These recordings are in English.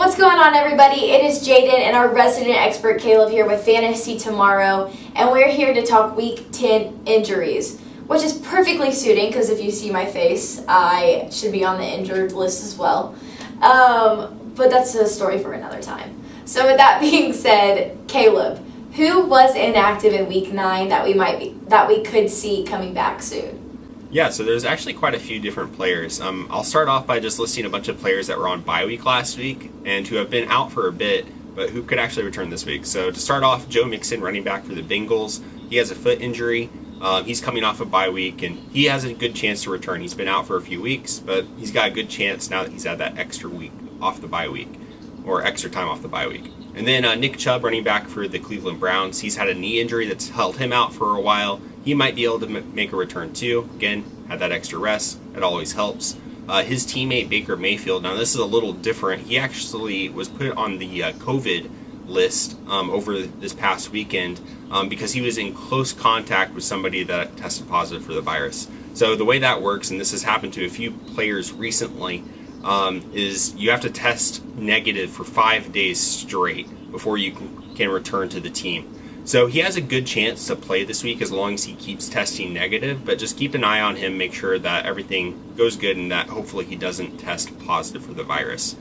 What's going on, everybody? It is Jaden and our resident expert Caleb here with Fantasy Tomorrow, and we're here to talk Week 10 injuries, which is perfectly suiting because if you see my face, I should be on the injured list as well. But that's a story for another time. So with that being said, Caleb, who was inactive in Week 9 that we could see coming back soon? Yeah, so there's actually quite a few different players. I'll start off by just listing a bunch of players that were on bye week last week and who have been out for a bit, but who could actually return this week. So to start off, Joe Mixon, running back for the Bengals. He has a foot injury. He's coming off a bye week, and he has a good chance to return. He's been out for a few weeks, but he's got a good chance now that he's had that extra week off the bye week, or extra time off the bye week. And then Nick Chubb, running back for the Cleveland Browns. He's had a knee injury that's held him out for a while. He might be able to make a return too. Again, had that extra rest. It always helps. His teammate Baker Mayfield. Now this is a little different. He actually was put on the COVID list over this past weekend because he was in close contact with somebody that tested positive for the virus. So the way that works, and this has happened to a few players recently, is you have to test negative for 5 days straight before you can return to the team. So he has a good chance to play this week as long as he keeps testing negative, but just keep an eye on him, make sure that everything goes good and that hopefully he doesn't test positive for the virus.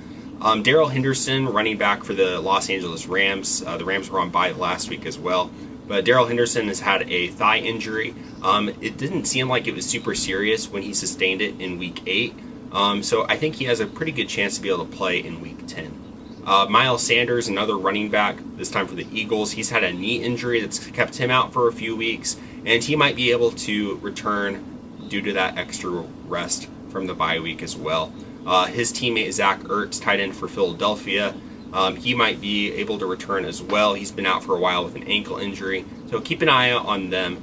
Darrell Henderson, running back for the Los Angeles Rams. The Rams were on bye last week as well, but Darrell Henderson has had a thigh injury. It didn't seem like it was super serious when he sustained it in Week 8, so I think he has a pretty good chance to be able to play in Week 10. Miles Sanders, another running back, this time for the Eagles. He's had a knee injury that's kept him out for a few weeks, and he might be able to return due to that extra rest from the bye week as well. His teammate Zach Ertz, tight end for Philadelphia, he might be able to return as well. He's been out for a while with an ankle injury, so keep an eye on them.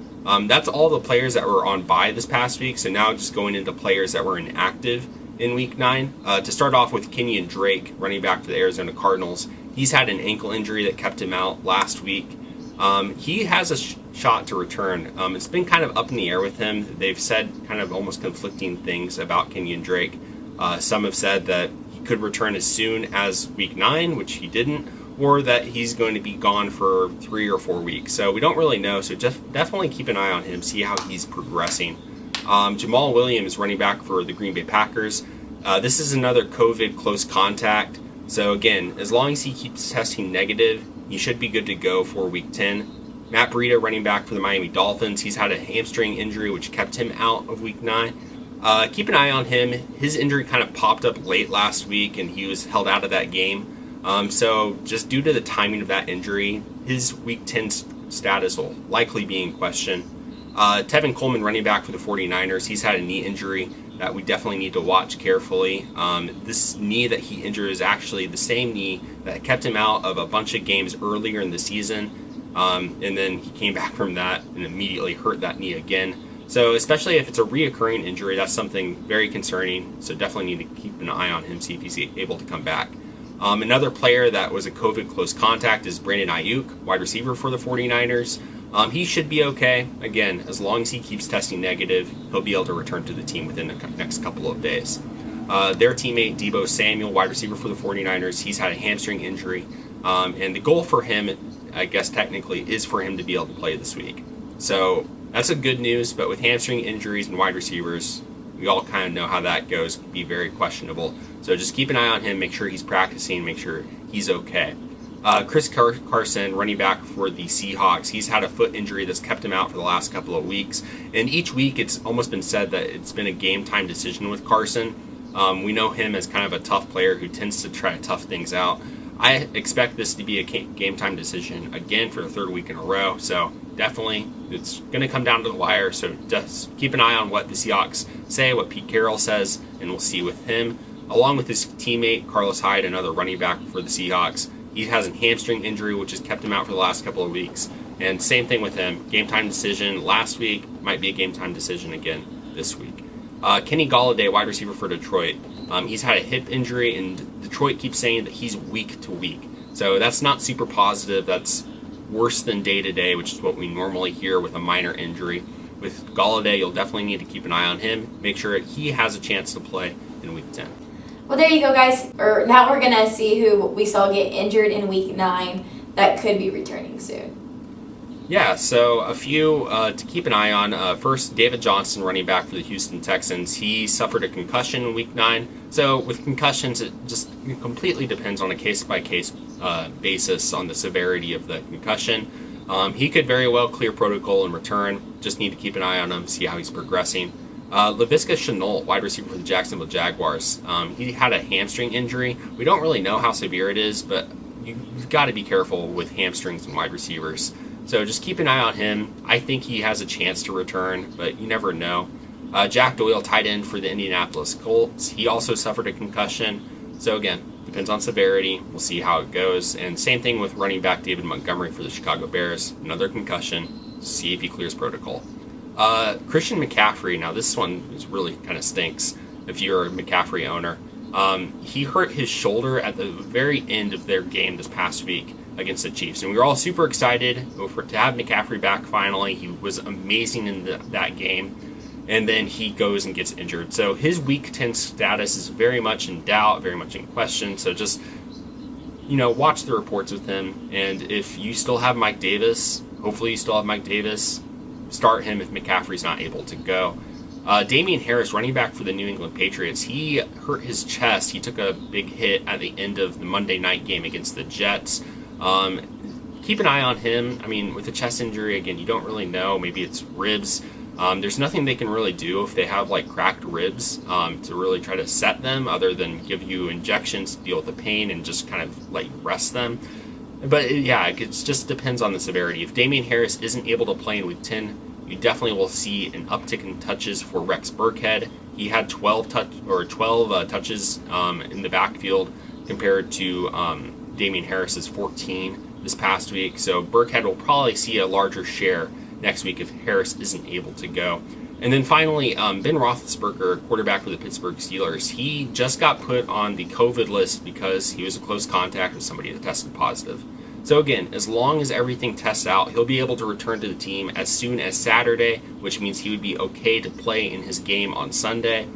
That's all the players that were on bye this past week, so now just going into players that were inactive in Week 9. To start off with Kenyon Drake, running back for the Arizona Cardinals. He's had an ankle injury that kept him out last week. He has a shot to return. It's been kind of up in the air with him. They've said kind of almost conflicting things about Kenyon Drake. Some have said that he could return as soon as Week 9, which he didn't, or that he's going to be gone for 3 or 4 weeks. So we don't really know, so just definitely keep an eye on him, see how he's progressing. Jamal Williams, running back for the Green Bay Packers. This is another COVID close contact. So again, as long as he keeps testing negative, he should be good to go for Week 10. Matt Breida, running back for the Miami Dolphins. He's had a hamstring injury which kept him out of Week 9. Keep an eye on him. His injury kind of popped up late last week and he was held out of that game. So just due to the timing of that injury, his Week 10 status will likely be in question. Tevin Coleman, running back for the 49ers, he's had a knee injury that we definitely need to watch carefully. This knee that he injured is actually the same knee that kept him out of a bunch of games earlier in the season, and then he came back from that and immediately hurt that knee again. So especially if it's a reoccurring injury, that's something very concerning, so definitely need to keep an eye on him, see if he's able to come back. Another player that was a COVID close contact is Brandon Ayuk, wide receiver for the 49ers. He should be okay. Again, as long as he keeps testing negative, he'll be able to return to the team within the next couple of days. Their teammate, Deebo Samuel, wide receiver for the 49ers, he's had a hamstring injury. And the goal for him, I guess technically, is for him to be able to play this week. So that's a good news, but with hamstring injuries and wide receivers, we all kind of know how that goes. It can be very questionable. So just keep an eye on him, make sure he's practicing, make sure he's okay. Chris Carson, running back for the Seahawks, he's had a foot injury that's kept him out for the last couple of weeks. And each week it's almost been said that it's been a game-time decision with Carson. We know him as kind of a tough player who tends to try to tough things out. I expect this to be a game-time decision again for the third week in a row. So definitely it's going to come down to the wire. So just keep an eye on what the Seahawks say, what Pete Carroll says, and we'll see with him. Along with his teammate, Carlos Hyde, another running back for the Seahawks. He has a hamstring injury, which has kept him out for the last couple of weeks. And same thing with him. Game time decision last week, might be a game time decision again this week. Kenny Golladay, wide receiver for Detroit. He's had a hip injury, and Detroit keeps saying that he's week to week. So that's not super positive. That's worse than day to day, which is what we normally hear with a minor injury. With Golladay, you'll definitely need to keep an eye on him. Make sure he has a chance to play in Week 10. Well, there you go, guys. Now we're going to see who we saw get injured in Week 9 that could be returning soon. Yeah, so a few to keep an eye on. First, David Johnson, running back for the Houston Texans. He suffered a concussion in Week 9. So with concussions, it just completely depends on a case-by-case basis on the severity of the concussion. He could very well clear protocol and return. Just need to keep an eye on him, see how he's progressing. Laviska Shenault, wide receiver for the Jacksonville Jaguars. He had a hamstring injury. We don't really know how severe it is, but you've got to be careful with hamstrings and wide receivers. So just keep an eye on him. I think he has a chance to return, but you never know. Jack Doyle, tight end for the Indianapolis Colts. He also suffered a concussion. So again, depends on severity. We'll see how it goes. And same thing with running back David Montgomery for the Chicago Bears. Another concussion. See if he clears protocol. Christian McCaffrey. Now this one is really kind of stinks if you're a McCaffrey owner. He hurt his shoulder at the very end of their game this past week against the Chiefs. And we were all super excited to have McCaffrey back finally. He was amazing in that game. And then he goes and gets injured. So his Week 10 status is very much in doubt, very much in question. So just, watch the reports with him. And if you still have Mike Davis, hopefully you still have Mike Davis, start him if McCaffrey's not able to go. Damian Harris, running back for the New England Patriots, he hurt his chest. He took a big hit at the end of the Monday night game against the Jets. Keep an eye on him. I mean, with a chest injury, again, you don't really know. Maybe it's ribs. There's nothing they can really do if they have cracked ribs to really try to set them other than give you injections to deal with the pain and just kind of let you rest them. But it just depends on the severity. If Damian Harris isn't able to play in Week 10, you definitely will see an uptick in touches for Rex Burkhead. He had 12 touches in the backfield compared to Damian Harris's 14 this past week. So Burkhead will probably see a larger share next week if Harris isn't able to go. And then finally, Ben Roethlisberger, quarterback for the Pittsburgh Steelers, he just got put on the COVID list because he was a close contact with somebody that tested positive. So again, as long as everything tests out, he'll be able to return to the team as soon as Saturday, which means he would be okay to play in his game on Sunday.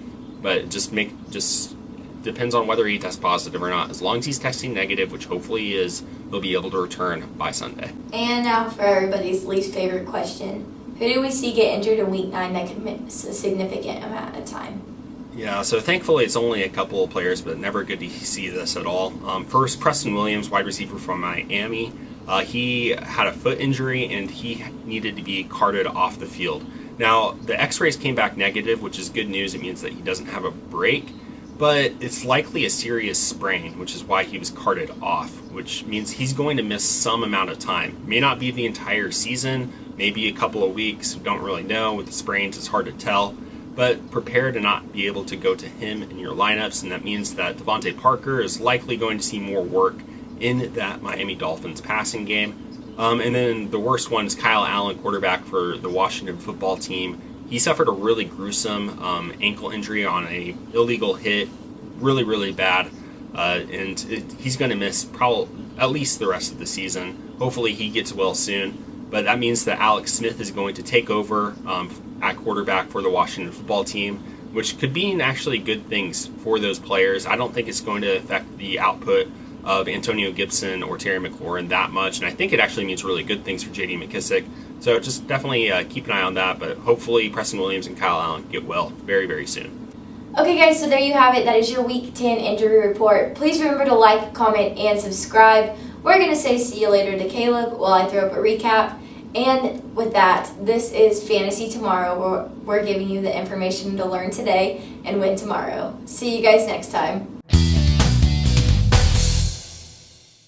But it just depends on whether he tests positive or not. As long as he's testing negative, which hopefully he is, he'll be able to return by Sunday. And now for everybody's least favorite question. Who do we see get injured in Week 9 that could miss a significant amount of time? Yeah, so thankfully it's only a couple of players, but never good to see this at all. First, Preston Williams, wide receiver from Miami. He had a foot injury and he needed to be carted off the field. Now, the x-rays came back negative, which is good news. It means that he doesn't have a break, but it's likely a serious sprain, which is why he was carted off, which means he's going to miss some amount of time. May not be the entire season, maybe a couple of weeks. We don't really know. With the sprains, it's hard to tell. But prepare to not be able to go to him in your lineups, and that means that Devontae Parker is likely going to see more work in that Miami Dolphins passing game. And then the worst one is Kyle Allen, quarterback for the Washington football team. He suffered a really gruesome ankle injury on a illegal hit, really, really bad. And he's going to miss probably at least the rest of the season. Hopefully he gets well soon. But that means that Alex Smith is going to take over at quarterback for the Washington football team, which could mean actually good things for those players. I don't think it's going to affect the output of Antonio Gibson or Terry McLaurin that much, and I think it actually means really good things for J.D. McKissick. So just definitely keep an eye on that, but hopefully Preston Williams and Kyle Allen get well very, very soon. Okay guys, so there you have it. That is your Week 10 injury report. Please remember to like, comment, and subscribe. We're going to say see you later to Caleb while I throw up a recap. And with that, this is Fantasy Tomorrow, where we're giving you the information to learn today and win tomorrow. See you guys next time.